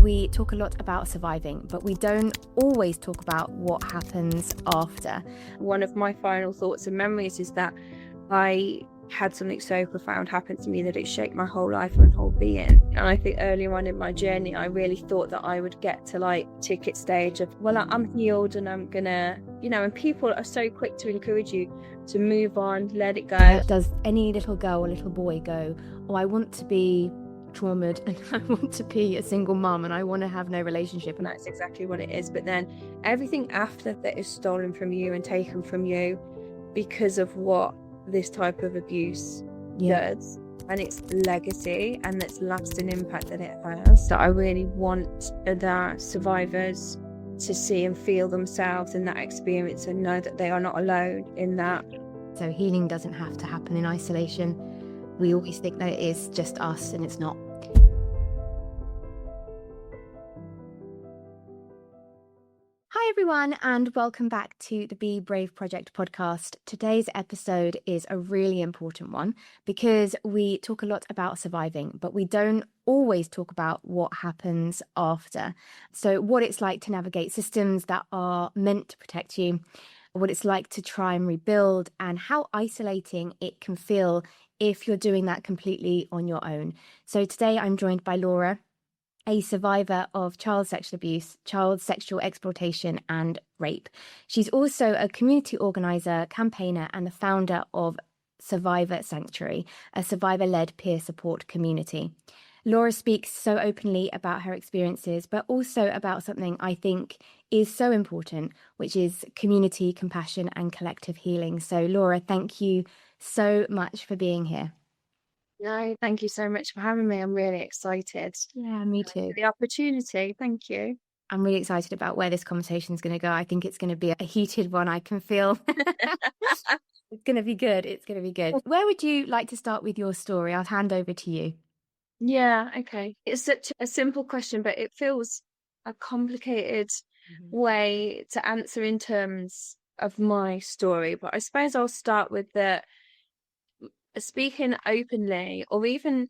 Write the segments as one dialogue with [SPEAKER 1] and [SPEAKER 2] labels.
[SPEAKER 1] we talk a lot about surviving, but we don't always talk about what happens after.
[SPEAKER 2] One of my final thoughts and memories is that I had something so profound happen to me that it shaped my whole life and whole being. And I think earlier on in my journey, I really thought that I would get to like ticket stage of, well, I'm healed and I'm gonna, and people are so quick to encourage you to move on, let it go.
[SPEAKER 1] Does any little girl or little boy go, oh, I want to be traumatized and I want to be a single mum and I want to have no relationship?
[SPEAKER 2] And that's exactly what it is. But then everything after that is stolen from you and taken from you because of what this type of abuse does, and its legacy and its lasting impact that it has. So I really want the survivors to see and feel themselves in that experience and know that they are not alone in that.
[SPEAKER 1] So healing doesn't have to happen in isolation. We always think that it is just us, and it's not. Hi everyone, and welcome back to the Be Brave Project podcast. Today's episode is a really important one because we talk a lot about surviving, but we don't always talk about what happens after. So what it's like to navigate systems that are meant to protect you, what it's like to try and rebuild, and how isolating it can feel if you're doing that completely on your own. So today I'm joined by Laura, a survivor of child sexual abuse, child sexual exploitation and rape. She's also a community organiser, campaigner and the founder of Survivor Sanctuary, a survivor-led peer support community. Laura speaks so openly about her experiences, but also about something I think is so important, which is community, compassion and collective healing. So Laura, thank you so much for being here.
[SPEAKER 2] No, thank you so much for having me. I'm really excited.
[SPEAKER 1] Yeah, me too.
[SPEAKER 2] For the opportunity. Thank you.
[SPEAKER 1] I'm really excited about where this conversation is going to go. I think it's going to be a heated one. I can feel it's going to be good. It's going to be good. Where would you like to start with your story? I'll hand over to you.
[SPEAKER 2] Yeah, okay. It's such a simple question, but it feels a complicated way to answer in terms of my story. But I suppose I'll start with speaking openly, or even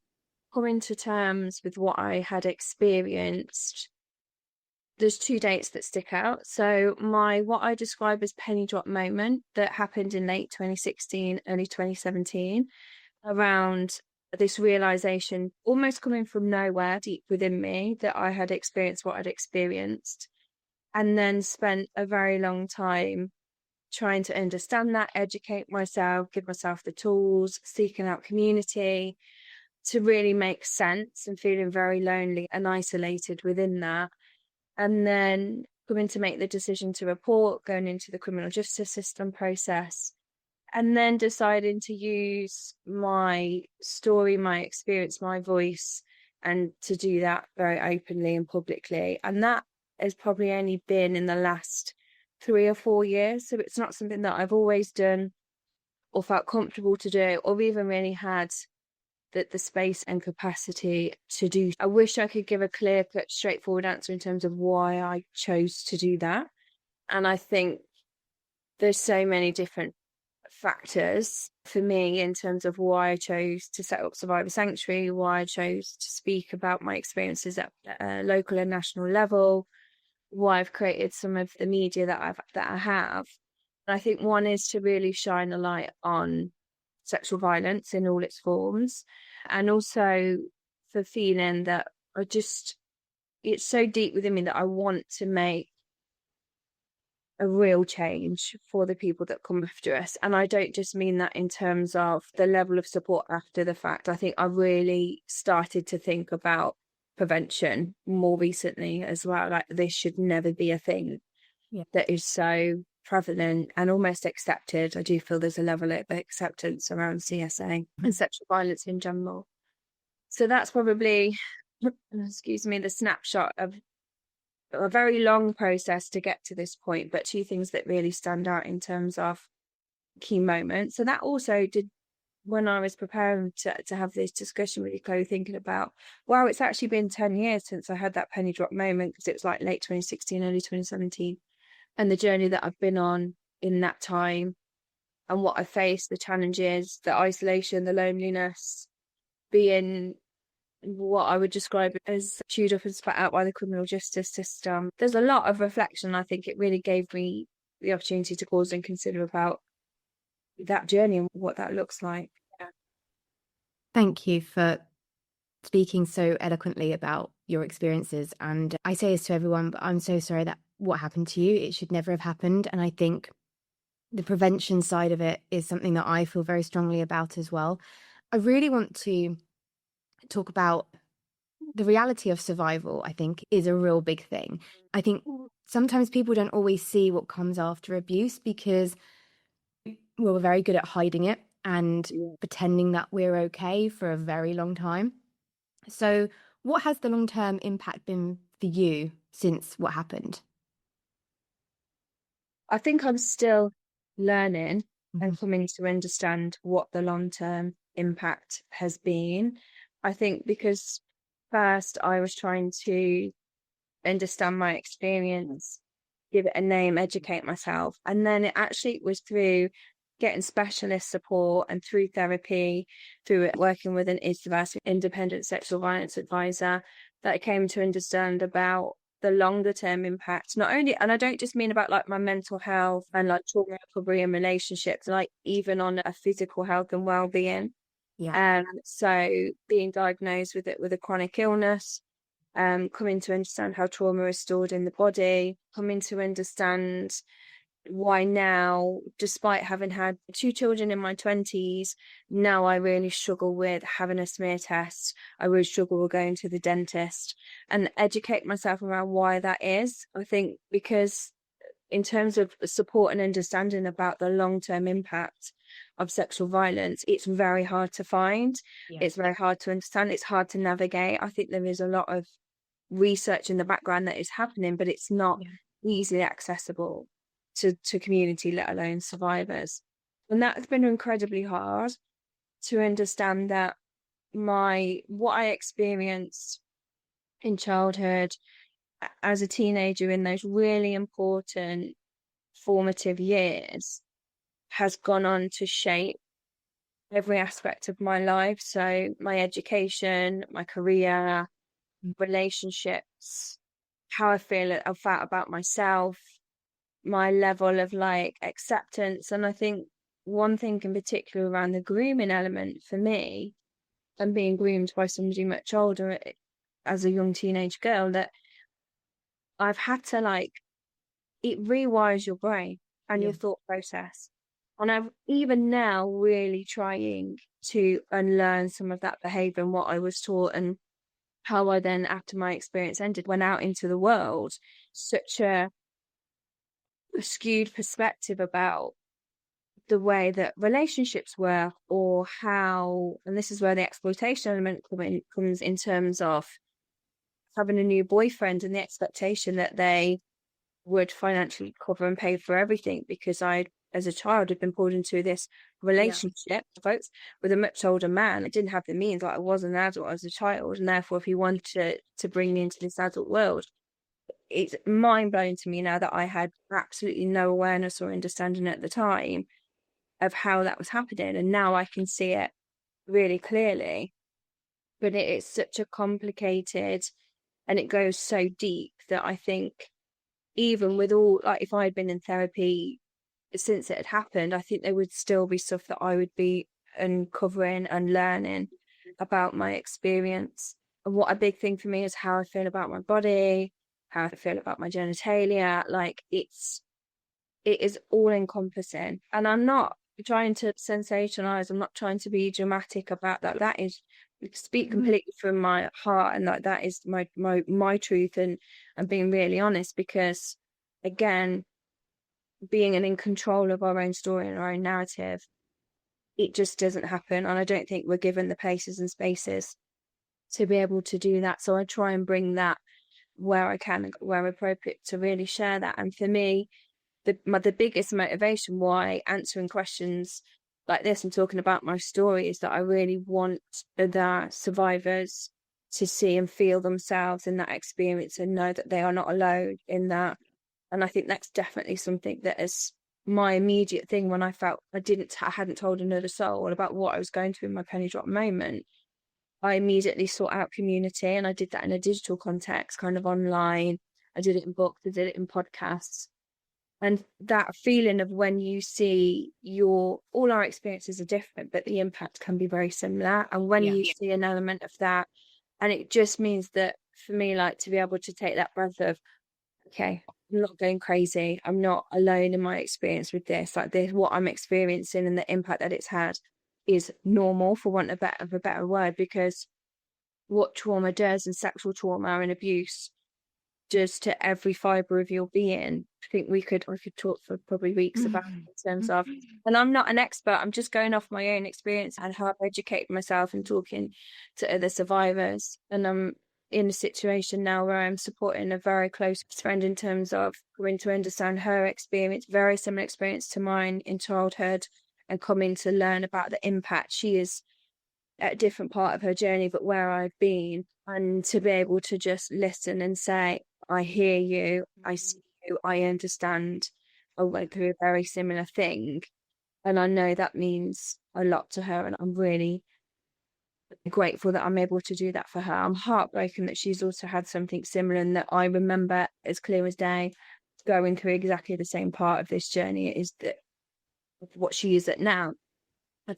[SPEAKER 2] coming to terms with what I had experienced. There's two dates that stick out. So what I describe as penny drop moment that happened in late 2016, early 2017, around this realization almost coming from nowhere deep within me that I had experienced what I'd experienced, and then spent a very long time trying to understand that, educate myself, give myself the tools, seeking out community to really make sense, and feeling very lonely and isolated within that. And then coming to make the decision to report, going into the criminal justice system process, and then deciding to use my story, my experience, my voice, and to do that very openly and publicly. And that has probably only been in the last 3 or 4 years. So it's not something that I've always done or felt comfortable to do, or even really had the space and capacity to do. I wish I could give a clear-cut, straightforward answer in terms of why I chose to do that. And I think there's so many different factors for me in terms of why I chose to set up Survivor Sanctuary, why I chose to speak about my experiences at a local and national level, why I've created some of the media that I have. And I think one is to really shine a light on sexual violence in all its forms, and also for feeling that it's so deep within me that I want to make a real change for the people that come after us. And I don't just mean that in terms of the level of support after the fact. I think I really started to think about prevention more recently as well. Like, this should never be a thing that is so prevalent and almost accepted. I do feel there's a level of acceptance around CSA and sexual violence in general. So that's probably, the snapshot of a very long process to get to this point, but two things that really stand out in terms of key moments. So that also did, when I was preparing to have this discussion with you, Chloe, thinking about, wow, it's actually been 10 years since I had that penny drop moment, because it was like late 2016, early 2017. And the journey that I've been on in that time, and what I faced, the challenges, the isolation, the loneliness, being what I would describe as chewed up and spat out by the criminal justice system. There's a lot of reflection. I think it really gave me the opportunity to pause and consider about that journey and what that looks like. Yeah.
[SPEAKER 1] Thank you for speaking so eloquently about your experiences. And I say this to everyone, but I'm so sorry that what happened to you, it should never have happened. And I think the prevention side of it is something that I feel very strongly about as well. I really want to talk about the reality of survival, I think, is a real big thing. I think sometimes people don't always see what comes after abuse because we're very good at hiding it and
[SPEAKER 2] Yeah.
[SPEAKER 1] pretending that we're okay for a very long time. So, what has the long-term impact been for you since what happened?
[SPEAKER 2] I think I'm still learning
[SPEAKER 1] Mhm.
[SPEAKER 2] and coming to understand what the long-term impact has been. I think because first I was trying to understand my experience, give it a name, educate myself. And then it actually was through getting specialist support and through therapy, through working with an ISVAS, independent sexual violence advisor, that I came to understand about the longer term impact. Not only, and I don't just mean about like my mental health and like trauma recovery and relationships, like even on a physical health and well-being.
[SPEAKER 1] Yeah.
[SPEAKER 2] So being diagnosed with it with a chronic illness, coming to understand how trauma is stored in the body, coming to understand why now, despite having had two children in my 20s, now I really struggle with having a smear test. I really struggle with going to the dentist and educate myself around why that is. I think because in terms of support and understanding about the long-term impact of sexual violence, it's very hard to find.
[SPEAKER 1] Yeah.
[SPEAKER 2] It's very hard to understand. It's hard to navigate. I think there is a lot of research in the background that is happening, but it's not
[SPEAKER 1] Yeah.
[SPEAKER 2] easily accessible to community, let alone survivors. And that's been incredibly hard to understand that what I experienced in childhood as a teenager in those really important formative years has gone on to shape every aspect of my life. So my education, my career, relationships, how I felt about myself, my level of like acceptance. And I think one thing in particular around the grooming element for me and being groomed by somebody much older as a young teenage girl, that I've had to like, it rewires your brain and
[SPEAKER 1] Yeah.
[SPEAKER 2] your thought process. And I'm even now really trying to unlearn some of that behavior and what I was taught, and how I then, after my experience ended, went out into the world, such a skewed perspective about the way that relationships work, or how, and this is where the exploitation element comes in terms of having a new boyfriend and the expectation that they would financially cover and pay for everything, because I, as a child, had been pulled into this
[SPEAKER 1] Yeah.
[SPEAKER 2] relationship, folks, with a much older man. I didn't have the means, like I was an adult as a child, and therefore, if he wanted to bring me into this adult world, it's mind blowing to me now that I had absolutely no awareness or understanding at the time of how that was happening, and now I can see it really clearly. But it is such a complicated, and it goes so deep that I think even with all, like if I had been in therapy since it had happened, I think there would still be stuff that I would be uncovering and learning about my experience. And what a big thing for me is how I feel about my body, how I feel about my genitalia. Like it is all encompassing. And I'm not trying to sensationalize, I'm not trying to be dramatic about that. That is speak
[SPEAKER 1] Mhm.
[SPEAKER 2] completely from my heart, and that is my truth, and being really honest, because again, being in control of our own story and our own narrative, it just doesn't happen. And I don't think we're given the places and spaces to be able to do that. So I try and bring that where I can, where appropriate, to really share that. And for me, the biggest motivation why answering questions like this and talking about my story is that I really want the survivors to see and feel themselves in that experience and know that they are not alone in that. And I think that's definitely something that is my immediate thing when I felt I hadn't told another soul about what I was going through in my penny drop moment. I immediately sought out community, and I did that in a digital context, kind of online. I did it in books, I did it in podcasts. And that feeling of when you see all our experiences are different, but the impact can be very similar. And when
[SPEAKER 1] Yeah.
[SPEAKER 2] you see an element of that, and it just means that for me, like to be able to take that breath of, okay, I'm not going crazy. I'm not alone in my experience with this. Like this, what I'm experiencing and the impact that it's had is normal, for want of a better word, because what trauma does, and sexual trauma and abuse just to every fiber of your being. I think we could talk for probably weeks about it in terms of, and I'm not an expert, I'm just going off my own experience and how I've educated myself and talking to other survivors. And I'm in a situation now where I'm supporting a very close friend in terms of coming to understand her experience, very similar experience to mine in childhood, and coming to learn about the impact she is at a different part of her journey, but where I've been, and to be able to just listen and say, I hear you, I see you, I understand. I went through a very similar thing. And I know that means a lot to her. And I'm really grateful that I'm able to do that for her. I'm heartbroken that she's also had something similar, and that I remember as clear as day going through exactly the same part of this journey is that what she is at now.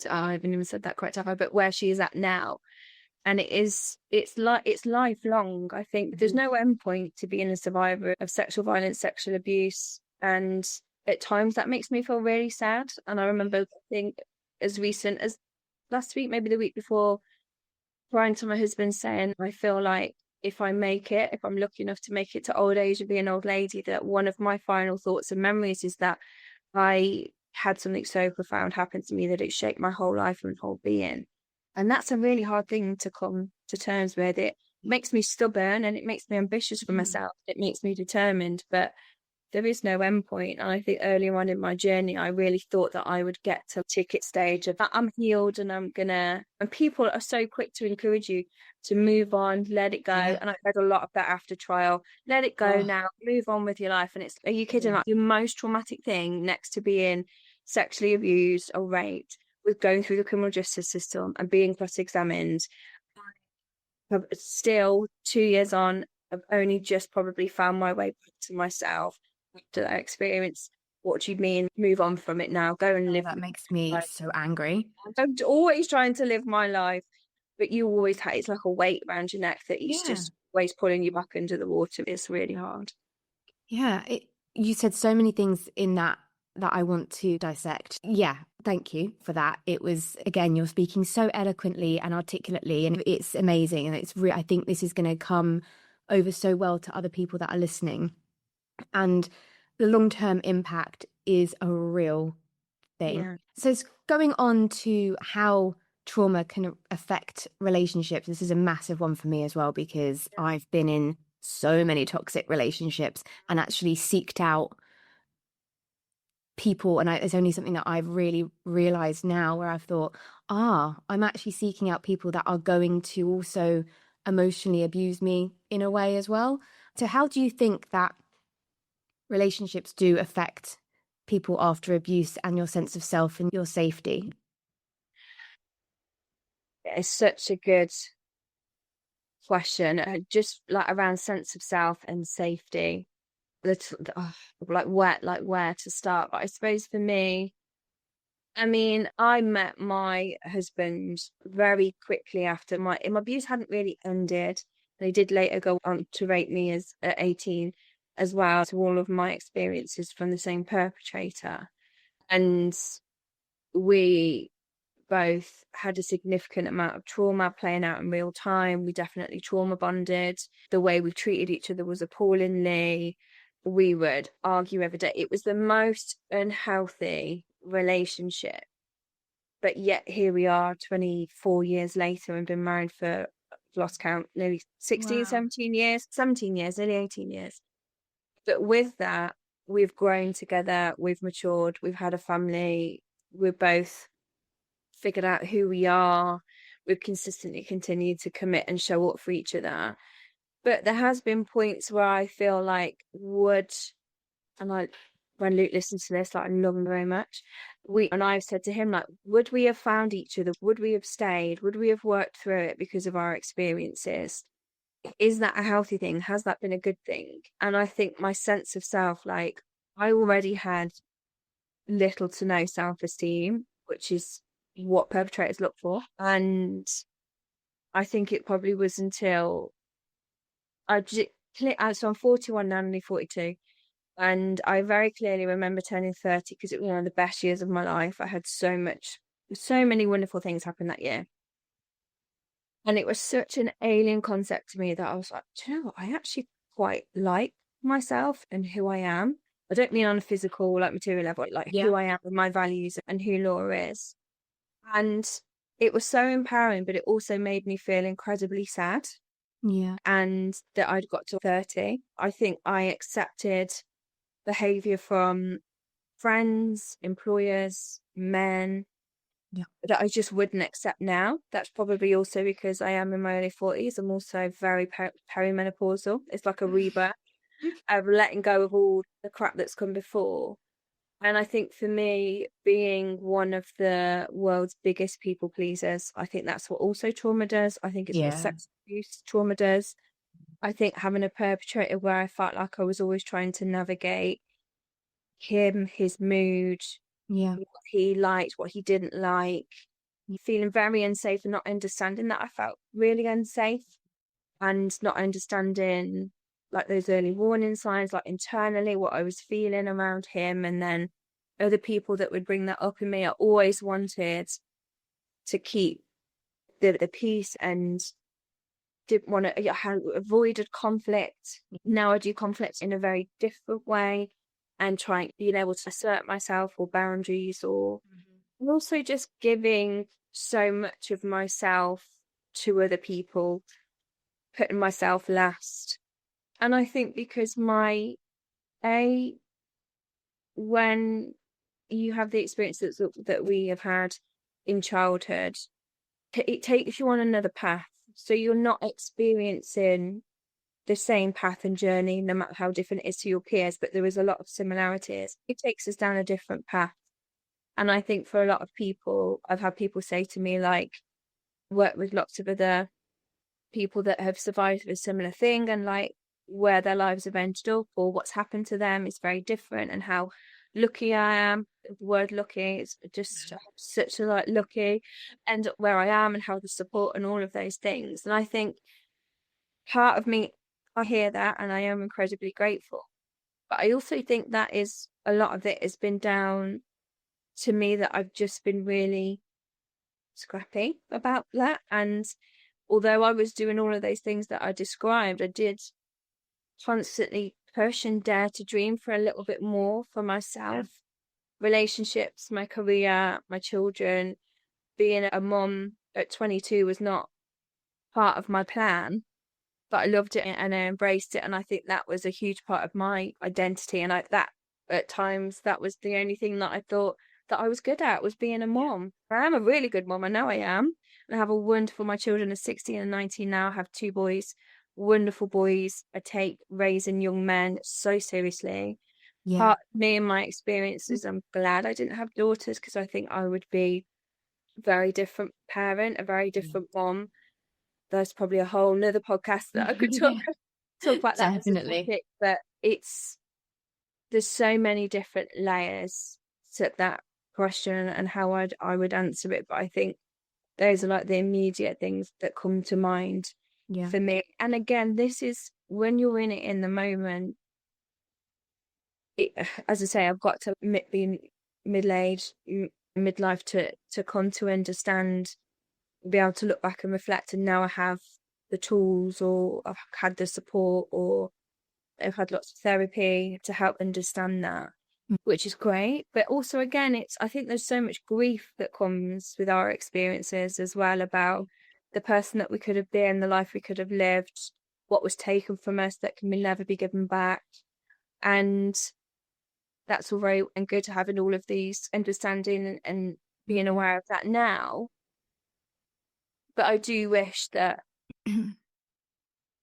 [SPEAKER 2] I haven't even said that correct, have I? But where she is at now, and it's lifelong. I think there's no end point to being a survivor of sexual violence, sexual abuse, and at times that makes me feel really sad. And I remember, I think, as recent as last week, maybe the week before, crying to my husband saying, I feel like if I make it, if I'm lucky enough to make it to old age and be an old lady, that one of my final thoughts and memories is that I had something so profound happen to me that it shaped my whole life and whole being. And that's a really hard thing to come to terms with. It makes me stubborn, and it makes me ambitious for myself. It makes me determined, but there is no end point. And I think earlier on in my journey, I really thought that I would get to a ticket stage of I'm healed and and people are so quick to encourage you to move on, let it go.
[SPEAKER 1] Yeah.
[SPEAKER 2] And I heard a lot of that after trial. Let it go
[SPEAKER 1] Oh,
[SPEAKER 2] now, move on with your life. And are you kidding? Like, your most traumatic thing next to being sexually abused or raped was going through the criminal justice system and being cross-examined. But still, 2 years on, I've only just probably found my way back to myself after that experience. What do you mean? Move on from it now. Go and live
[SPEAKER 1] that
[SPEAKER 2] your
[SPEAKER 1] makes me
[SPEAKER 2] life.
[SPEAKER 1] so angry.
[SPEAKER 2] I'm always trying to live my life, but you always have, it's like a weight around your neck that is
[SPEAKER 1] Yeah.
[SPEAKER 2] just always pulling you back under the water. It's really hard.
[SPEAKER 1] Yeah. You said so many things in that I want to dissect. Yeah. Thank you for that. It was, again, you're speaking so eloquently and articulately, and it's amazing. And I think this is going to come over so well to other people that are listening. And the long-term impact is a real thing.
[SPEAKER 2] Yeah.
[SPEAKER 1] So it's going on to how trauma can affect relationships. This is a massive one for me as well, because I've been in so many toxic relationships and actually seeked out people. And it's only something that I've really realized now, where I've thought, I'm actually seeking out people that are going to also emotionally abuse me in a way as well. So how do you think that relationships do affect people after abuse and your sense of self and your safety?
[SPEAKER 2] It's such a good question. Just like around sense of self and safety. Like where to start. But I suppose for me, I mean, I met my husband very quickly after my abuse hadn't really ended. They did later go on to rape me as at 18 as well, to all of my experiences from the same perpetrator. And we both had a significant amount of trauma playing out in real time. We definitely trauma bonded. The way we treated each other was appallingly. We would argue every day. It was the most unhealthy relationship. But yet here we are 24 years later and been married for, lost count, nearly 16,
[SPEAKER 1] Wow.
[SPEAKER 2] 17 years, 17 years, nearly 18 years. But with that, we've grown together, we've matured, we've had a family, we've both figured out who we are, we've consistently continued to commit and show up for each other. But there has been points where I feel like and I when Luke listens to this, like, I love him very much. I've said to him, like, would we have found each other? Would we have stayed? Would we have worked through it because of our experiences? Is that a healthy thing? Has that been a good thing? And I think my sense of self, like, I already had little to no self-esteem, which is what perpetrators look for. And I think it probably was until so I'm 41 now, nearly 42. And I very clearly remember turning 30 because it was one of the best years of my life. I had so many wonderful things happen that year. And it was such an alien concept to me that I was like, do you know what? I actually quite like myself and who I am. I don't mean on a physical, like material level, like
[SPEAKER 1] Yeah.
[SPEAKER 2] who I am and my values and who Laura is. And it was so empowering, but it also made me feel incredibly sad.
[SPEAKER 1] Yeah.
[SPEAKER 2] And that I'd got to 30. I think I accepted behavior from friends, employers, men
[SPEAKER 1] Yeah.
[SPEAKER 2] that I just wouldn't accept now. That's probably also because I am in my early 40s. I'm also very perimenopausal. It's like a rebirth of letting go of all the crap that's come before. And I think for me, being one of the world's biggest people pleasers, I think that's what also trauma does. I think it's what
[SPEAKER 1] Yeah.
[SPEAKER 2] sex abuse trauma does. I think having a perpetrator where I felt like I was always trying to navigate him, his mood,
[SPEAKER 1] Yeah.
[SPEAKER 2] what he liked, what he didn't like, feeling very unsafe and not understanding that I felt really unsafe and not understanding like those early warning signs, like internally what I was feeling around him. And then other people that would bring that up in me, I always wanted to keep the peace and didn't want to, I avoided conflict. Now I do conflict in a very different way and trying being able to assert myself or boundaries or and also just giving so much of myself to other people, putting myself last. And I think because a when you have the experiences that we have had in childhood, it takes you on another path. So you're not experiencing the same path and journey, no matter how different it is to your peers, but there is a lot of similarities. It takes us down a different path. And I think for a lot of people, I've had people say to me, like, work with lots of other people that have survived a similar thing and like where their lives have ended up or what's happened to them is very different and how lucky I am. The word lucky is just such a like lucky end up where I am and how the support and all of those things. And I think part of me, I hear that and I am incredibly grateful. But I also think that is a lot of it has been down to me that I've just been really scrappy about that. And although I was doing all of those things that I described, I did constantly push and dare to dream for a little bit more for myself. Relationships, my career, my children. Being a mom at 22 was not part of my plan, but I loved it and I embraced it. And I think that was a huge part of my identity. And that at times that was the only thing that I thought that I was good at was being a mom. I am a really good mom. I know I am. And I have a wonderful, my children are 16 and 19 now. I have two boys, wonderful boys. I take raising young men so seriously.
[SPEAKER 1] Yeah.
[SPEAKER 2] Part of me and my experiences, I'm glad I didn't have daughters because I think I would be a very different parent, a very different mom. There's probably a whole nother podcast that I could
[SPEAKER 1] Yeah.
[SPEAKER 2] talk about that as a
[SPEAKER 1] Definitely.
[SPEAKER 2] topic, but there's so many different layers to that question and how I would answer it. But I think those are like the immediate things that come to mind
[SPEAKER 1] Yeah.
[SPEAKER 2] for me. And again, this is when you're in it in the moment. As I say, I've got to be middle-aged, midlife to come to understand, be able to look back and reflect. And now I have the tools, or I've had the support, or I've had lots of therapy to help understand that,
[SPEAKER 1] Mm.
[SPEAKER 2] which is great. But also, again, I think there's so much grief that comes with our experiences as well about the person that we could have been, the life we could have lived, what was taken from us that can never be given back. And that's all very and good to having all of these understanding and being aware of that now. But I do wish that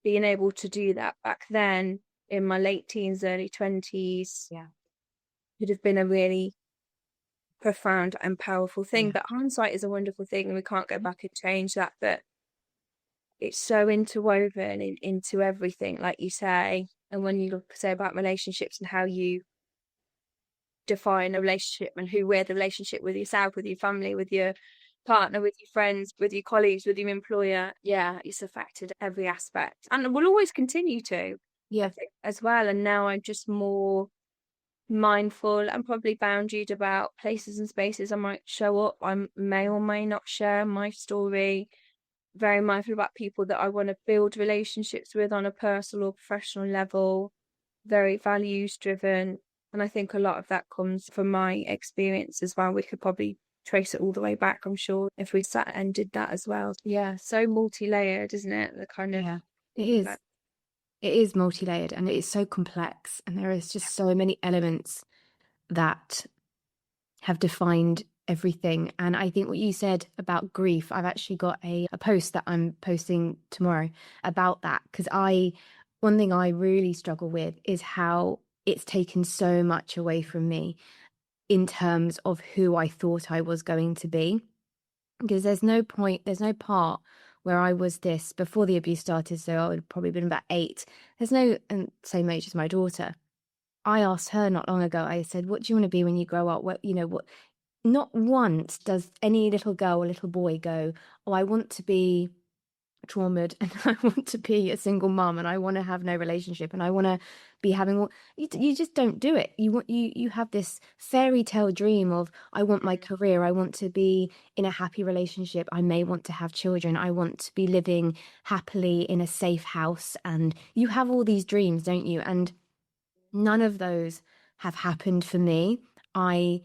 [SPEAKER 2] being able to do that back then in my late teens, early 20s,
[SPEAKER 1] Yeah.
[SPEAKER 2] could have been a really profound and powerful thing.
[SPEAKER 1] Yeah.
[SPEAKER 2] But hindsight is a wonderful thing, and we can't go back and change that. But it's so interwoven into everything, like you say. And when you look, say, about relationships and how you define a relationship and who we're the relationship with yourself, with your family, with your partner, with your friends, with your colleagues, with your employer, yeah, it's affected every aspect and will always continue to, I
[SPEAKER 1] Yeah.
[SPEAKER 2] think, as well. And now I'm just more mindful and probably boundaried about places and spaces I might show up. I may or may not share my story. Very mindful about people that I want to build relationships with on a personal or professional level. Very values driven. And I think a lot of that comes from my experience as well. We could probably trace it all the way back, I'm sure, if we sat and did that as well. Yeah, so multi-layered, isn't it? The kind of,
[SPEAKER 1] Yeah. It is.
[SPEAKER 2] like,
[SPEAKER 1] It is multi-layered and it is so complex. And there is just so many elements that have defined everything. And I think what you said about grief, I've actually got a post that I'm posting tomorrow about that. Because one thing I really struggle with is how it's taken so much away from me in terms of who I thought I was going to be. Because there's no part where I was this before the abuse started. So I would have probably been about 8. There's no, and same age as my daughter. I asked her not long ago, I said, what do you want to be when you grow up? What, not once does any little girl or little boy go, oh, I want to be traumatized and I want to be a single mum and I want to have no relationship and I want to be having all you just don't do it. You have this fairy tale dream of I want my career, I want to be in a happy relationship, I may want to have children, I want to be living happily in a safe house, and you have all these dreams, don't you? And none of those have happened for me. I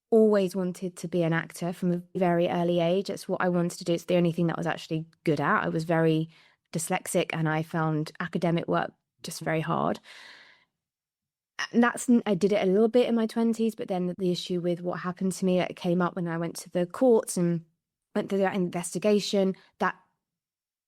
[SPEAKER 1] always wanted to be an actor from a very early age. It's what I wanted to do. It's the only thing that I was actually good at. I was very dyslexic and I found academic work just very hard. And I did it a little bit in my 20s, but then the issue with what happened to me, it came up when I went to the courts and went through that investigation. That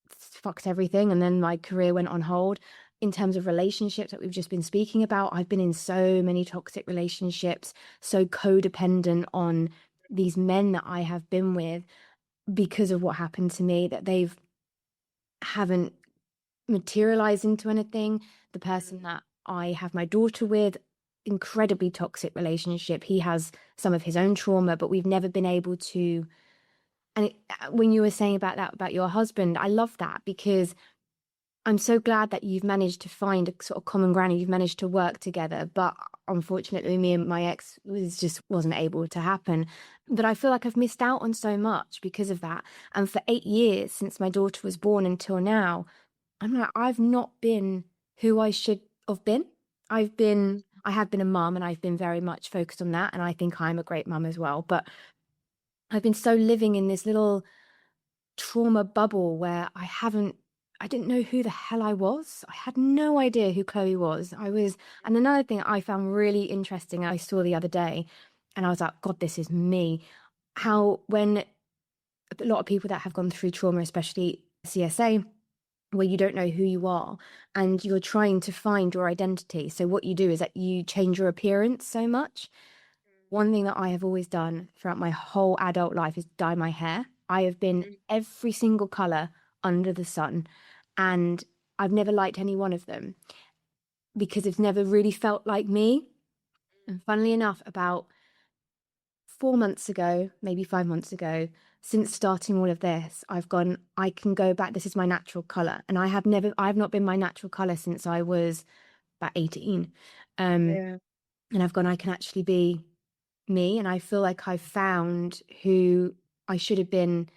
[SPEAKER 1] fucked everything. And then my career went on hold. In terms of relationships that we've just been speaking about, I've been in so many toxic relationships, so codependent on these men that I have been with because of what happened to me, that they've haven't materialized into anything. The person that I have my daughter with, incredibly toxic relationship. He has some of his own trauma, but we've never been able to. And when you were saying about that, about your husband, I love that because I'm so glad that you've managed to find a sort of common ground and you've managed to work together. But unfortunately, me and my ex wasn't able to happen. But I feel like I've missed out on so much because of that. And for 8 years since my daughter was born until now, I've not been who I should have been. I have been a mum and I've been very much focused on that. And I think I'm a great mum as well. But I've been so living in this little trauma bubble where I didn't know who the hell I was. I had no idea who Chloe was. And another thing I found really interesting, I saw the other day, and I was like, God, this is me. How when a lot of people that have gone through trauma, especially CSA, where you don't know who you are and you're trying to find your identity. So what you do is that you change your appearance so much. One thing that I have always done throughout my whole adult life is dye my hair. I have been every single color under the sun, and I've never liked any one of them because it's never really felt like me. And funnily enough, about 4 months ago, maybe 5 months ago, since starting all of this, I can go back. This is my natural color. And I've not been my natural color since I was about 18.
[SPEAKER 2] yeah.
[SPEAKER 1] And I can actually be me. And I feel like I found who I should have been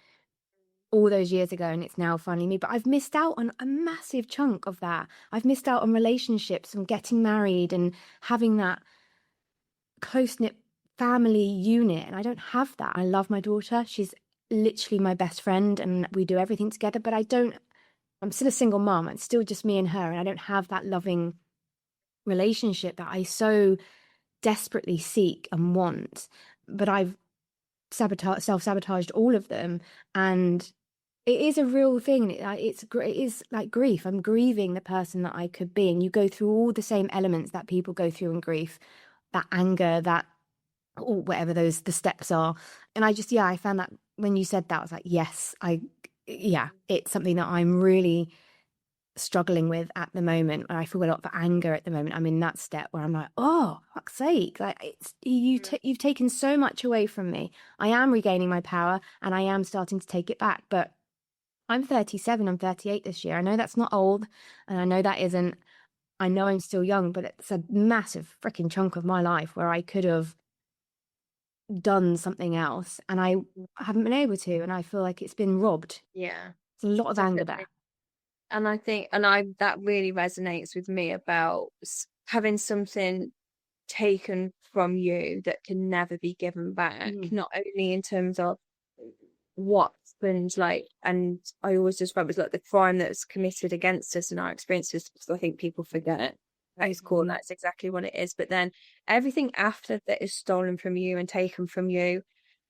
[SPEAKER 1] all those years ago, and it's now finally me. But I've missed out on a massive chunk of that. I've missed out on relationships and getting married and having that close-knit family unit. And I don't have that. I love my daughter. She's literally my best friend and we do everything together. But I'm still a single mom. It's still just me and her. And I don't have that loving relationship that I so desperately seek and want. But I've self-sabotaged all of them, and it is a real thing. It is like grief. I'm grieving the person that I could be, and you go through all the same elements that people go through in grief. that anger, that, or whatever the steps are. And I found that when you said that, I was like, yes, it's something that I'm really struggling with at the moment. I feel a lot of anger at the moment. I'm in that step where I'm like, oh, fuck's sake, like you've taken so much away from me. I am regaining my power and I am starting to take it back, but I'm 37, I'm 38 this year. I know that's not old, and I know that isn't, I know I'm still young, but it's a massive freaking chunk of my life where I could have done something else and I haven't been able to, and I feel like it's been robbed.
[SPEAKER 2] Yeah,
[SPEAKER 1] There's a lot of anger there.
[SPEAKER 2] definitely. And I think, and I that really resonates with me about having something taken from you that can never be given back,
[SPEAKER 1] Mm.
[SPEAKER 2] not only in terms of what's been like, and I always describe it as like the crime that was committed against us in our experiences, because I think people forget that is cool, that's exactly what it is. But then everything after that is stolen from you and taken from you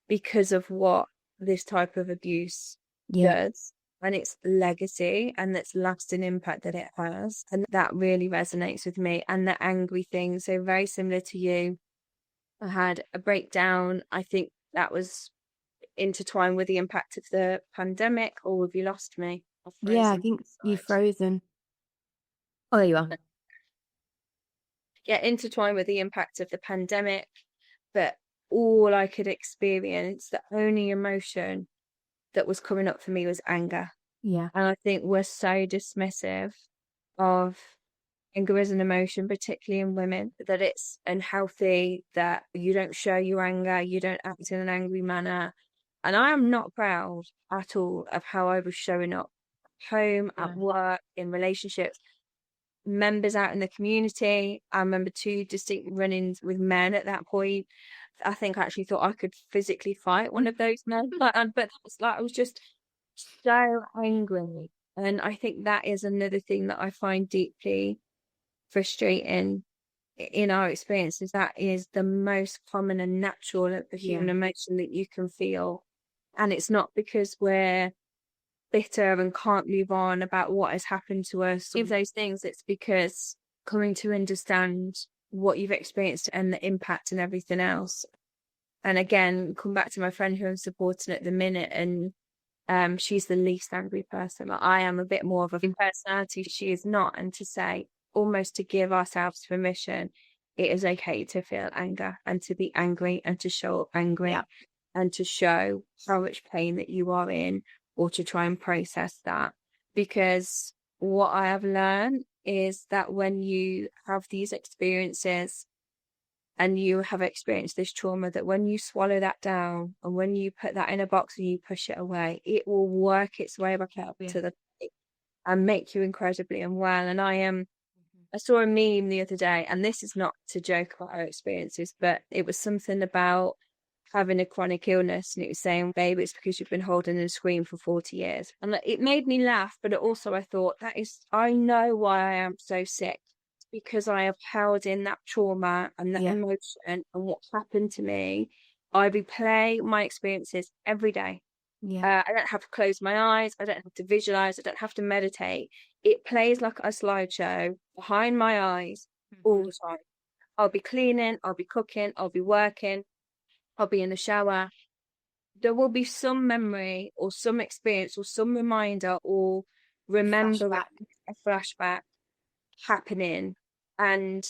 [SPEAKER 2] because of what this type of abuse
[SPEAKER 1] Yeah.
[SPEAKER 2] does, and its legacy and its lasting impact that it has. And that really resonates with me. And the angry thing, so very similar to you, I had a breakdown. I think that was intertwined with the impact of the pandemic. Or have you lost me? I've
[SPEAKER 1] Yeah, I
[SPEAKER 2] frozen
[SPEAKER 1] think you've
[SPEAKER 2] inside.
[SPEAKER 1] frozen. Oh, there you are.
[SPEAKER 2] Yeah, intertwined with the impact of the pandemic. But all I could experience, the only emotion that was coming up for me was anger.
[SPEAKER 1] Yeah.
[SPEAKER 2] And I think we're so dismissive of anger as an emotion, particularly in women, that it's unhealthy, that you don't show your anger, you don't act in an angry manner. And I am not proud at all of how I was showing up at home, at
[SPEAKER 1] Yeah.
[SPEAKER 2] work, in relationships, members out in the community. I remember 2 distinct run-ins with men at that point. I think I actually thought I could physically fight one of those men, but that's like I was just so angry. And I think that is another thing that I find deeply frustrating in our experiences. That is the most common and natural of the
[SPEAKER 1] Yeah.
[SPEAKER 2] human emotion that you can feel. And it's not because we're bitter and can't move on about what has happened to us, of those things. It's because coming to understand what you've experienced and the impact and everything else. And again, come back to my friend who I'm supporting at the minute, and she's the least angry person. Like, I am a bit more of a personality, she is not. And to say, almost to give ourselves permission, it is okay to feel anger and to be angry and to show up angry,
[SPEAKER 1] Yeah.
[SPEAKER 2] and to show how much pain that you are in, or to try and process that. Because what I have learned is that when you have these experiences and you have experienced this trauma, that when you swallow that down and when you put that in a box and you push it away, it will work its way back up
[SPEAKER 1] Yeah.
[SPEAKER 2] to the plate and make you incredibly unwell. And I saw a meme the other day, and this is not to joke about our experiences, but it was something about having a chronic illness, and it was saying, babe, it's because you've been holding a screen for 40 years. And like, it made me laugh, but it also I thought, I know why I am so sick. It's because I have held in that trauma and that
[SPEAKER 1] Yeah.
[SPEAKER 2] emotion and what happened to me. I replay my experiences every day.
[SPEAKER 1] Yeah.
[SPEAKER 2] I don't have to close my eyes. I don't have to visualize. I don't have to meditate. It plays like a slideshow behind my eyes all the time. I'll be cleaning, I'll be cooking, I'll be working, I'll be in the shower. There will be some memory or some experience or some reminder or remembering,
[SPEAKER 1] Flashback.
[SPEAKER 2] a flashback happening. And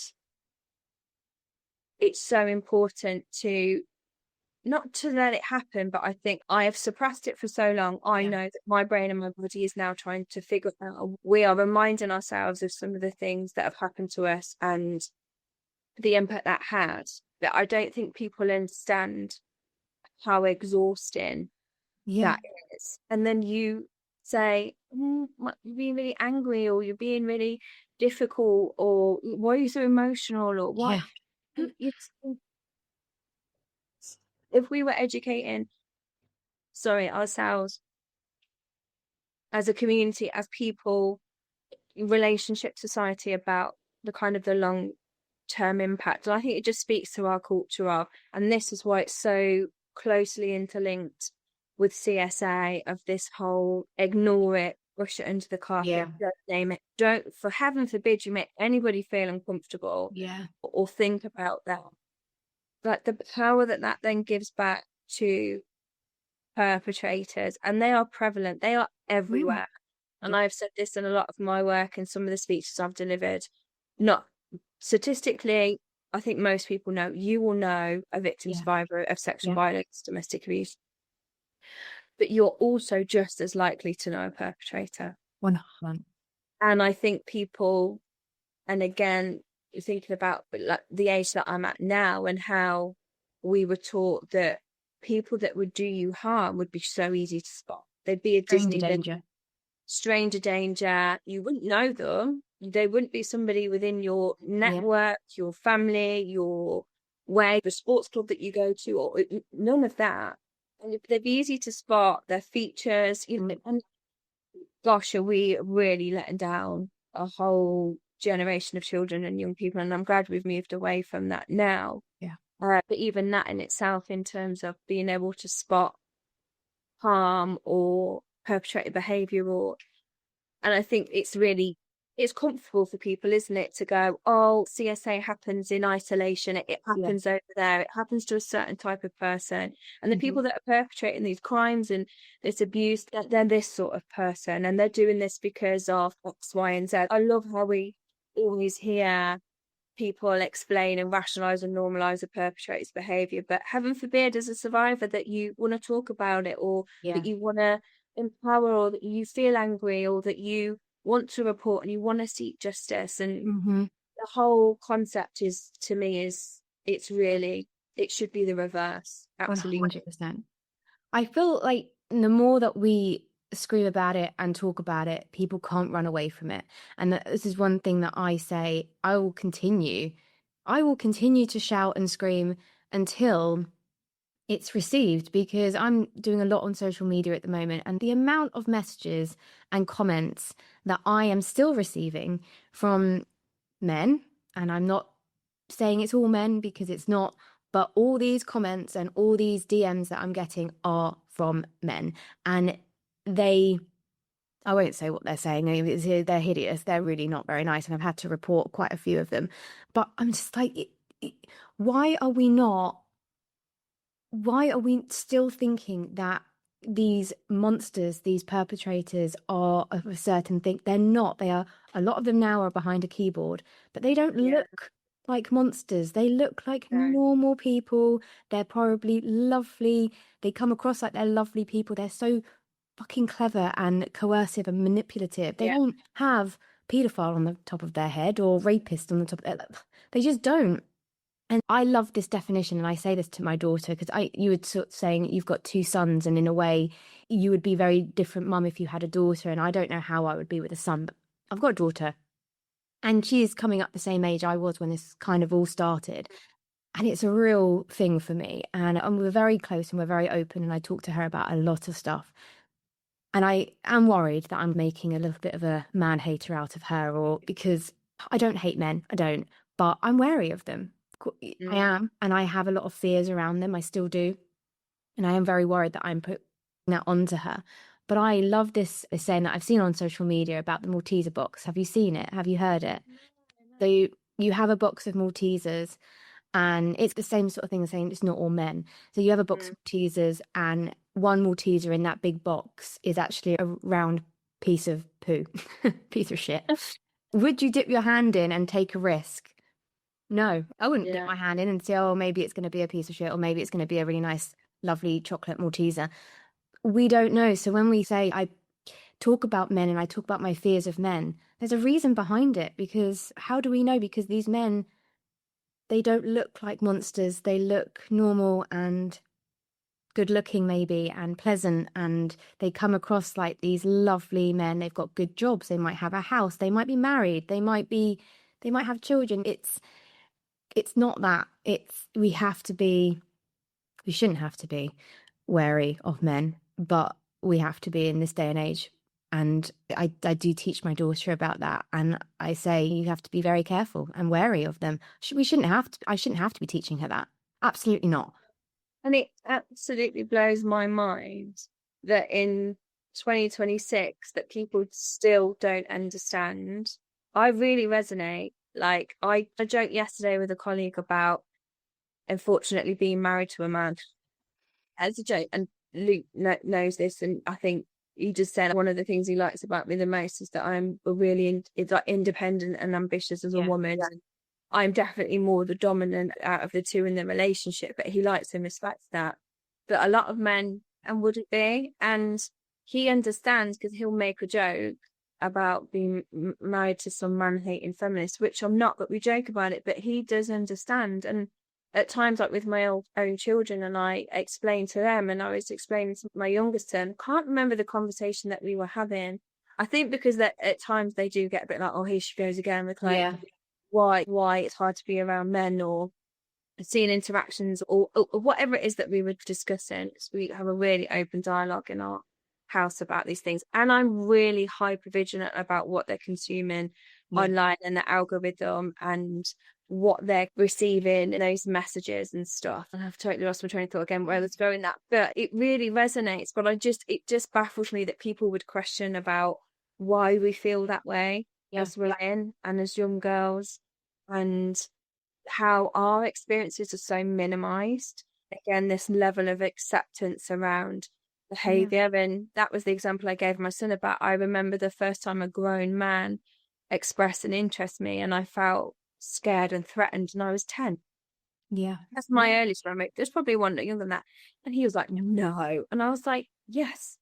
[SPEAKER 2] it's so important to not to let it happen, but I think I have suppressed it for so long. I
[SPEAKER 1] Yeah.
[SPEAKER 2] know that my brain and my body is now trying to figure out. We are reminding ourselves of some of the things that have happened to us and the impact that had. But I don't think people understand how exhausting
[SPEAKER 1] Yeah.
[SPEAKER 2] that is. And then you say, you're being really angry, or you're being really difficult, or why are you so emotional, or what?
[SPEAKER 1] Yeah.
[SPEAKER 2] And if we were educating, sorry, ourselves as a community, as people, relationship, society, about the kind of the long term impact. And I think it just speaks to our culture of, and this is why it's so closely interlinked with CSA, of this whole ignore it, brush it under the carpet,
[SPEAKER 1] Yeah.
[SPEAKER 2] don't name it. Don't, for heaven forbid, you make anybody feel uncomfortable
[SPEAKER 1] Yeah.
[SPEAKER 2] or think about that. like the power that then gives back to perpetrators, and they are prevalent, they are
[SPEAKER 1] Mm.
[SPEAKER 2] everywhere. And
[SPEAKER 1] Yeah.
[SPEAKER 2] I've said this in a lot of my work and some of the speeches I've delivered. Not statistically, I think most people know, you will know a victim
[SPEAKER 1] Yeah.
[SPEAKER 2] survivor of sexual
[SPEAKER 1] Yeah.
[SPEAKER 2] violence, domestic abuse, but you're also just as likely to know a perpetrator.
[SPEAKER 1] 100%.
[SPEAKER 2] And I think people, and again, thinking about like the age that I'm at now and how we were taught that people that would do you harm would be so easy to spot. They'd be a
[SPEAKER 1] Stranger
[SPEAKER 2] Disney villain,
[SPEAKER 1] danger.
[SPEAKER 2] stranger danger. You wouldn't know them. They wouldn't be somebody within your
[SPEAKER 1] Yeah.
[SPEAKER 2] network, your family, your way, the sports club that you go to, or none of that. And they'd be easy to spot their features,
[SPEAKER 1] Mm.
[SPEAKER 2] and gosh, are we really letting down a whole generation of children and young people? And I'm glad we've moved away from that now.
[SPEAKER 1] Yeah.
[SPEAKER 2] But even that in itself, in terms of being able to spot harm or perpetrated behaviour, and I think it's comfortable for people, isn't it, to go, oh, CSA happens in isolation. It
[SPEAKER 1] Yeah.
[SPEAKER 2] happens over there. It happens to a certain type of person. And the
[SPEAKER 1] Hmm.
[SPEAKER 2] people that are perpetrating these crimes and this abuse, they're this sort of person. And they're doing this because of X, Y, and Z. I love how we always hear people explain and rationalize and normalize a perpetrator's behavior, but heaven forbid, as a survivor, that you want to talk about it, or
[SPEAKER 1] Yeah.
[SPEAKER 2] that you want to empower, or that you feel angry, or that you want to report and you want to seek justice. And
[SPEAKER 1] Hmm.
[SPEAKER 2] the whole concept is, to me, is it's really, it should be the reverse. Absolutely.
[SPEAKER 1] 100%. I feel like the more that we scream about it and talk about it, people can't run away from it. And this is one thing that I say, I will continue. I will continue to shout and scream until it's received, because I'm doing a lot on social media at the moment, and the amount of messages and comments that I am still receiving from men, and I'm not saying it's all men because it's not, but all these comments and all these DMs that I'm getting are from men. And they, I won't say what they're saying, they're hideous, they're really not very nice, and I've had to report quite a few of them. But I'm just like, why are we not, why are we still thinking that these monsters, these perpetrators are of a certain thing? They're not. They are, a lot of them now are behind a keyboard, but they don't
[SPEAKER 2] Yeah.
[SPEAKER 1] look like monsters. They look like
[SPEAKER 2] No.
[SPEAKER 1] normal people. They're probably lovely. They come across like they're lovely people. They're so fucking clever and coercive and manipulative. They
[SPEAKER 2] Yeah.
[SPEAKER 1] don't have pedophile on the top of their head or rapist on the top of their, they just don't. And I love this definition, and I say this to my daughter, because you were sort of saying you've got two sons, and in a way, you would be very different mum if you had a daughter. And I don't know how I would be with a son, but I've got a daughter, and she is coming up the same age I was when this kind of all started. And it's a real thing for me. And we're very close and we're very open, and I talk to her about a lot of stuff. And I am worried that I'm making a little bit of a man hater out of her, or because I don't hate men, I don't, but I'm wary of them. I
[SPEAKER 2] Mm.
[SPEAKER 1] am, and I have a lot of fears around them. I still do. And I am very worried that I'm putting that onto her. But I love this saying that I've seen on social media about the Malteser box. Have you seen it? Have you heard it?
[SPEAKER 2] No,
[SPEAKER 1] So
[SPEAKER 2] no.
[SPEAKER 1] you have a box of Maltesers, and it's the same sort of thing as saying it's not all men. So you have a box
[SPEAKER 2] Mm.
[SPEAKER 1] of Maltesers, and one Malteser in that big box is actually a round piece of poo, piece of shit. Would you dip your hand in and take a risk? No, I wouldn't dip
[SPEAKER 2] Yeah.
[SPEAKER 1] my hand in and say, oh, maybe it's going to be a piece of shit, or maybe it's going to be a really nice, lovely chocolate Malteser. We don't know. So when we say I talk about men and I talk about my fears of men, there's a reason behind it, because how do we know? Because these men, they don't look like monsters. They look normal and good looking, maybe, and pleasant, and they come across like these lovely men. They've got good jobs. They might have a house. They might be married. They might have children. It's not that. It's, we shouldn't have to be wary of men, but we have to be in this day and age. And I do teach my daughter about that. And I say, you have to be very careful and wary of them. We shouldn't have to, I shouldn't have to be teaching her that. Absolutely not.
[SPEAKER 2] And it absolutely blows my mind that in 2026 that people still don't understand. I really resonate. Like I joked yesterday with a colleague about unfortunately being married to a man as a joke. And Luke knows this, and I think he just said one of the things he likes about me the most is that I'm a really it's like independent and ambitious as a
[SPEAKER 1] Yeah.
[SPEAKER 2] woman. And I'm definitely more the dominant out of the two in the relationship, but he likes and respects that. But a lot of men and wouldn't be, and he understands because he'll make a joke about being married to some man-hating feminist, which I'm not, but we joke about it. But he does understand, and at times, like with my own children, and I explained to them, and I was explaining to my youngest son, can't remember the conversation that we were having. I think because that at times they do get a bit like, oh, here she goes again with like
[SPEAKER 1] Yeah.
[SPEAKER 2] why it's hard to be around men, or seeing interactions, or whatever it is that we were discussing. So we have a really open dialogue in our house about these things, and I'm really hyper vigilant about what they're consuming
[SPEAKER 1] Yeah.
[SPEAKER 2] online and the algorithm and what they're receiving in those messages and stuff. And I've totally lost my train of thought again where I was going that, but it really resonates. But it just baffles me that people would question about why we feel that way as women and as young girls, and how our experiences are so minimized. Again, this level of acceptance around behavior. And that was the example I gave my son about. I remember the first time a grown man expressed an interest in me, and I felt scared and threatened, and I was 10.
[SPEAKER 1] Yeah.
[SPEAKER 2] That's my earliest memory. There's probably one younger than that. And he was like, no. And I was like, yes.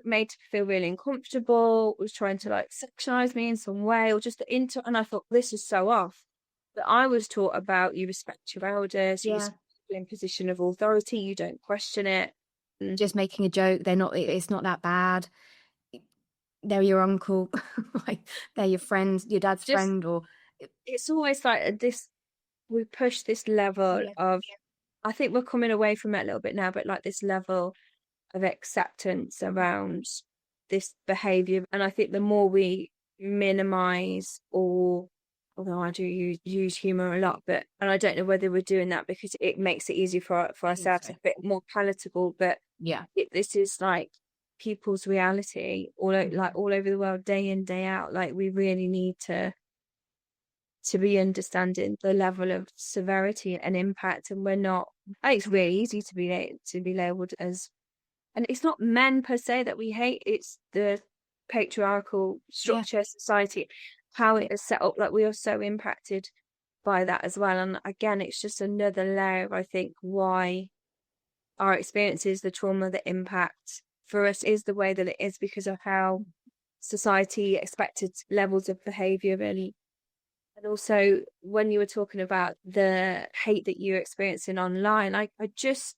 [SPEAKER 2] Made to feel really uncomfortable, was trying to like sexualize me in some way, or just into, and I thought, this is so off. But I was taught about you respect your elders, you respect people in position of authority, you don't question it. And
[SPEAKER 1] Just making a joke. It's not that bad. They're your uncle, like they're your friends, your dad's
[SPEAKER 2] just
[SPEAKER 1] friend, or
[SPEAKER 2] it's always like this, we push this level of, I think we're coming away from it a little bit now, but like this level of acceptance around this behavior. And I think the more we minimize, or although I do use humor a lot, but, and I don't know whether we're doing that because it makes it easier for ourselves, a bit more palatable, but this is like people's reality like all over the world, day in, day out. Like we really need to be understanding the level of severity and impact. And we're not, I think it's really easy to be labeled as, and it's not men per se that we hate, it's the patriarchal structure, society, how it is set up. Like we are so impacted by that as well. And again, it's just another layer of, I think, why our experiences, the trauma, the impact for us is the way that it is, because of how society expected levels of behavior. And also when you were talking about the hate that you're experiencing online, I just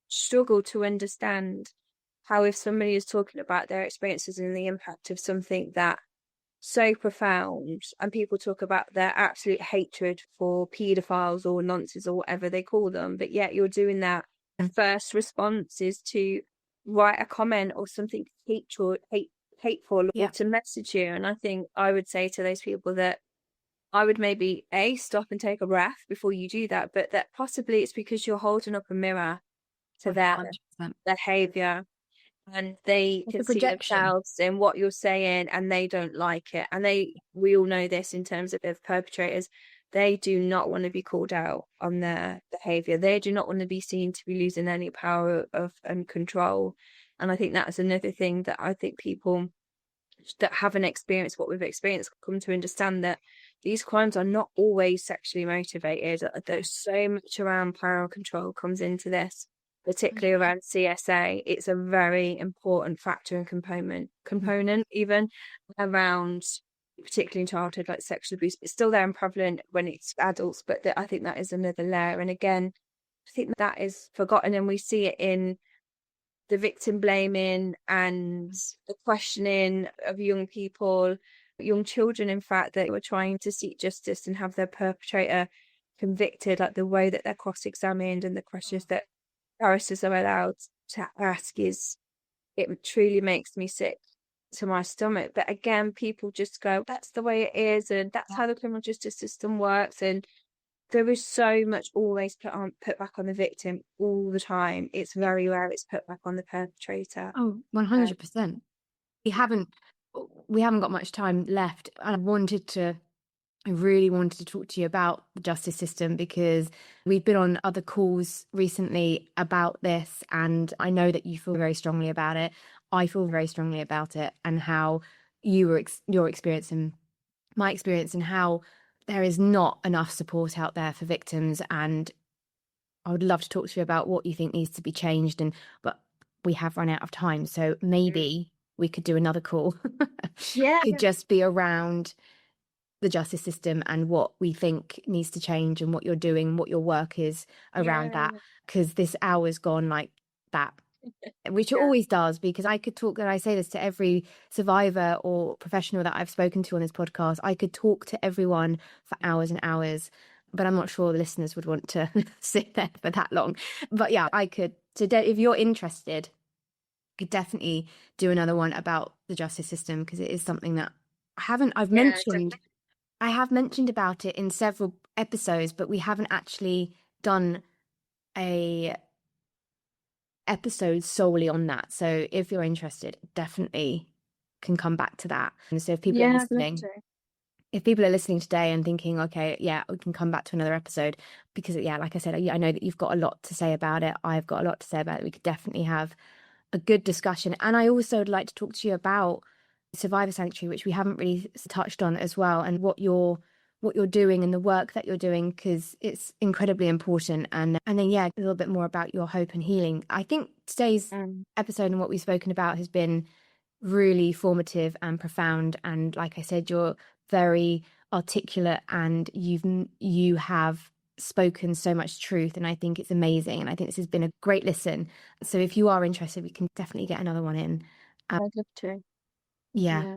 [SPEAKER 2] struggle to understand how, if somebody is talking about their experiences and the impact of something that so profound, and people talk about their absolute hatred for paedophiles or nonces or whatever they call them, but yet you're doing that, first response is to write a comment or something hateful or to message you. And I think I would say to those people that I would maybe stop and take a breath before you do that, but that possibly it's because you're holding up a mirror to their
[SPEAKER 1] 100%.
[SPEAKER 2] behavior, and they
[SPEAKER 1] It's
[SPEAKER 2] can
[SPEAKER 1] a
[SPEAKER 2] see
[SPEAKER 1] projection.
[SPEAKER 2] themselves in what you're saying, and they don't like it. And we all know this in terms of perpetrators, they do not want to be called out on their behavior. They do not want to be seen to be losing any power of and control. And I think that's another thing that I think people that haven't experienced what we've experienced come to understand, that these crimes are not always sexually motivated. There's so much around power and control comes into this, particularly around CSA. It's a very important factor and component even around, particularly in childhood, like sexual abuse. It's still there and prevalent when it's adults, but I think that is another layer. And again, I think that is forgotten, and we see it in the victim blaming and the questioning of young people, young children, in fact, that were trying to seek justice and have their perpetrator convicted, like the way that they're cross-examined and the questions that barristers are allowed to ask it truly makes me sick to my stomach. But again, people just go, that's the way it is, and that's how the criminal justice system works. And there is so much always put back on the victim all the time. It's very rare it's put back on the perpetrator.
[SPEAKER 1] Oh, 100%. We haven't got much time left, and I wanted to I really wanted to talk to you about the justice system because we've been on other calls recently about this, and I know that you feel very strongly about it. I feel very strongly about it, and how your experience and my experience, and how there is not enough support out there for victims. And I would love to talk to you about what you think needs to be changed, but we have run out of time, so
[SPEAKER 2] Mm.
[SPEAKER 1] maybe we could do another call.
[SPEAKER 2] Yeah,
[SPEAKER 1] Could just be around the justice system and what we think needs to change, and what you're doing, what your work is around
[SPEAKER 2] yeah,
[SPEAKER 1] that. Because this hour's gone like that, which it
[SPEAKER 2] yeah,
[SPEAKER 1] always does, because I could talk, and I say this to every survivor or professional that I've spoken to on this podcast, I could talk to everyone for hours and hours, but I'm not sure the listeners would want to sit there for that long. But yeah, I could today, if you're interested, could definitely do another one about the justice system, because it is something that
[SPEAKER 2] yeah,
[SPEAKER 1] I have mentioned about it in several episodes, but we haven't actually done a episode solely on that. So if you're interested, definitely can come back to that. And so
[SPEAKER 2] yeah, I'd love to.
[SPEAKER 1] if people are listening today and thinking, okay, yeah, we can come back to another episode, because yeah, like I said, I know that you've got a lot to say about it. I've got a lot to say about it. We could definitely have a good discussion. And I also would like to talk to you about Survivor Sanctuary, which we haven't really touched on as well, and what you're doing and the work that you're doing, because it's incredibly important. And then yeah, a little bit more about your hope and healing. I think today's
[SPEAKER 2] Mm.
[SPEAKER 1] episode and what we've spoken about has been really formative and profound. And like I said, you're very articulate, and you have spoken so much truth, and I think it's amazing, and I think this has been a great listen. So if you are interested, we can definitely get another one in.
[SPEAKER 2] I'd love to.
[SPEAKER 1] Yeah.
[SPEAKER 2] Yeah.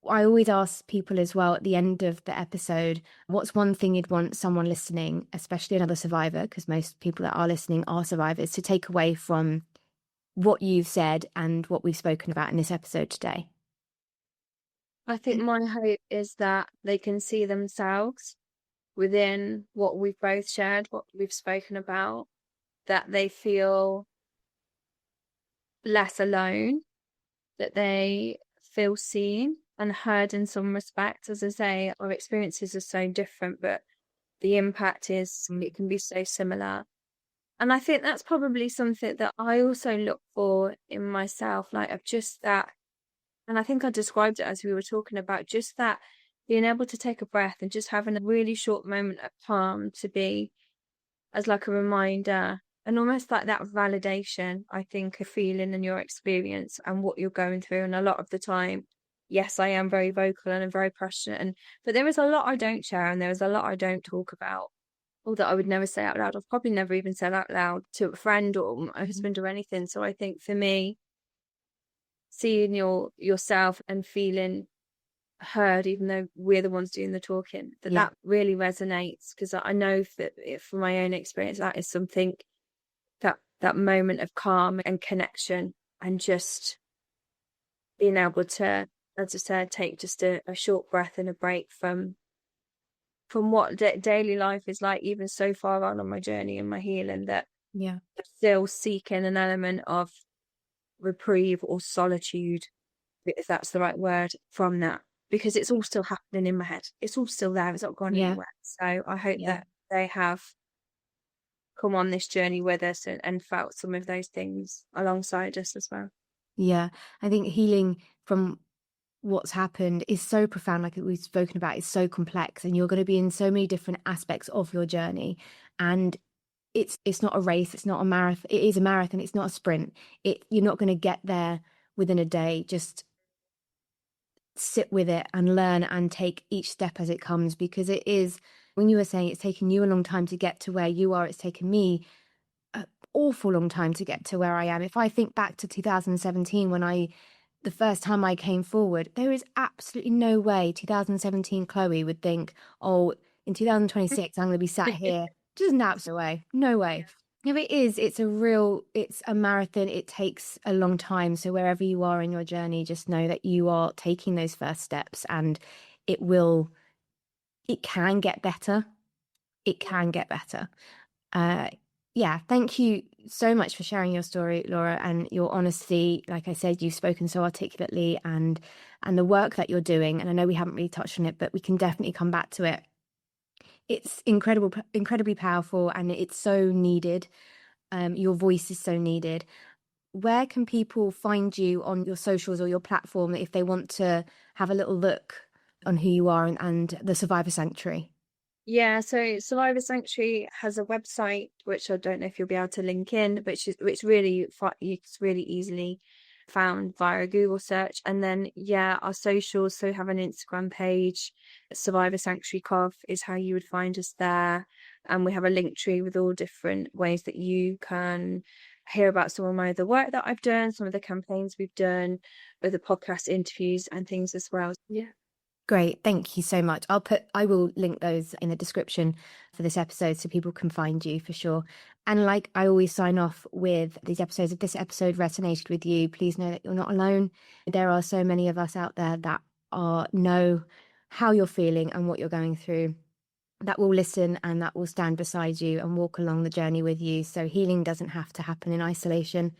[SPEAKER 1] I always ask people as well at the end of the episode, what's one thing you'd want someone listening, especially another survivor, because most people that are listening are survivors, to take away from what you've said and what we've spoken about in this episode today?
[SPEAKER 2] I think my hope is that they can see themselves within what we've both shared, what we've spoken about, that they feel less alone, that they feel seen and heard in some respects. As I say, our experiences are so different, but the impact is, it can be so similar. And I think that's probably something that I also look for in myself, like of just that. And I think I described it as we were talking about, just that being able to take a breath and just having a really short moment of calm to be as like a reminder, and almost like that validation, I think, a feeling in your experience and what you're going through. And a lot of the time, yes, I am very vocal and I'm very passionate, but there is a lot I don't share, and there is a lot I don't talk about, or that I would never say out loud. I've probably never even said out loud to a friend or my husband or anything. So I think for me, seeing yourself and feeling heard, even though we're the ones doing the talking,
[SPEAKER 1] Yeah.
[SPEAKER 2] that really resonates, because I know that from my own experience, that is something, that moment of calm and connection, and just being able to, as I said, take just a short breath and a break from what daily life is like, even so far on my journey and my healing, that
[SPEAKER 1] Yeah.
[SPEAKER 2] I'm still seeking an element of reprieve or solitude, if that's the right word, from that, because it's all still happening in my head. It's all still there. It's not gone
[SPEAKER 1] Yeah.
[SPEAKER 2] anywhere. So I hope
[SPEAKER 1] Yeah.
[SPEAKER 2] that they have come on this journey with us, and felt some of those things alongside us as well.
[SPEAKER 1] Yeah. I think healing from what's happened is so profound, like we've spoken about, it's so complex, and you're going to be in so many different aspects of your journey. And it's not a race, it's not a marathon. It is a marathon, it's not a sprint. You're not going to get there within a day. Just sit with it and learn and take each step as it comes, because it is, when you were saying it's taken you a long time to get to where you are, it's taken me an awful long time to get to where I am. If I think back to 2017, when the first time I came forward, there is absolutely no way 2017 Chloe would think, oh, in 2026 I'm going to be sat here. Just an absolute way. No way. No, it is. It's a marathon. It takes a long time. So wherever you are in your journey, just know that you are taking those first steps, and it will, it can get better. It can get better. Uh, Yeah, thank you so much for sharing your story, Laura, and your honesty. Like I said, you've spoken so articulately, and the work that you're doing. And I know we haven't really touched on it, but we can definitely come back to it. It's incredibly powerful, and it's so needed. Your voice is so needed. Where can people find you on your socials or your platform if they want to have a little look on who you are and the Survivor Sanctuary?
[SPEAKER 2] Yeah, so Survivor Sanctuary has a website which I don't know if you'll be able to link in, which really it's really easily found via a Google search. And then yeah, our socials, so we have an Instagram page, Survivor Sanctuary Cov is how you would find us there. And we have a link tree with all different ways that you can hear about some of the work that I've done, some of the campaigns we've done, with the podcast interviews and things as well. Yeah.
[SPEAKER 1] Great. Thank you so much. I will link those in the description for this episode so people can find you for sure. And like I always sign off with these episodes, if this episode resonated with you, please know that you're not alone. There are so many of us out there that know how you're feeling and what you're going through, that will listen and that will stand beside you and walk along the journey with you. So healing doesn't have to happen in isolation.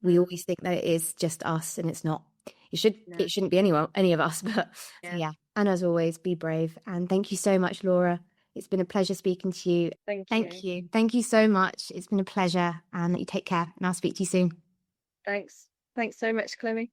[SPEAKER 1] We
[SPEAKER 2] Mm,
[SPEAKER 1] always think that it is just us, and it's not.
[SPEAKER 2] no.
[SPEAKER 1] It shouldn't be any of us. But so
[SPEAKER 2] Yeah.
[SPEAKER 1] yeah. And as always, be brave. And thank you so much, Laura. It's been a pleasure speaking to you.
[SPEAKER 2] Thank
[SPEAKER 1] Thank
[SPEAKER 2] you.
[SPEAKER 1] you. Thank you so much. It's been a pleasure. And you take care. And I'll speak to you soon.
[SPEAKER 2] Thanks. Thanks so much, Chloe.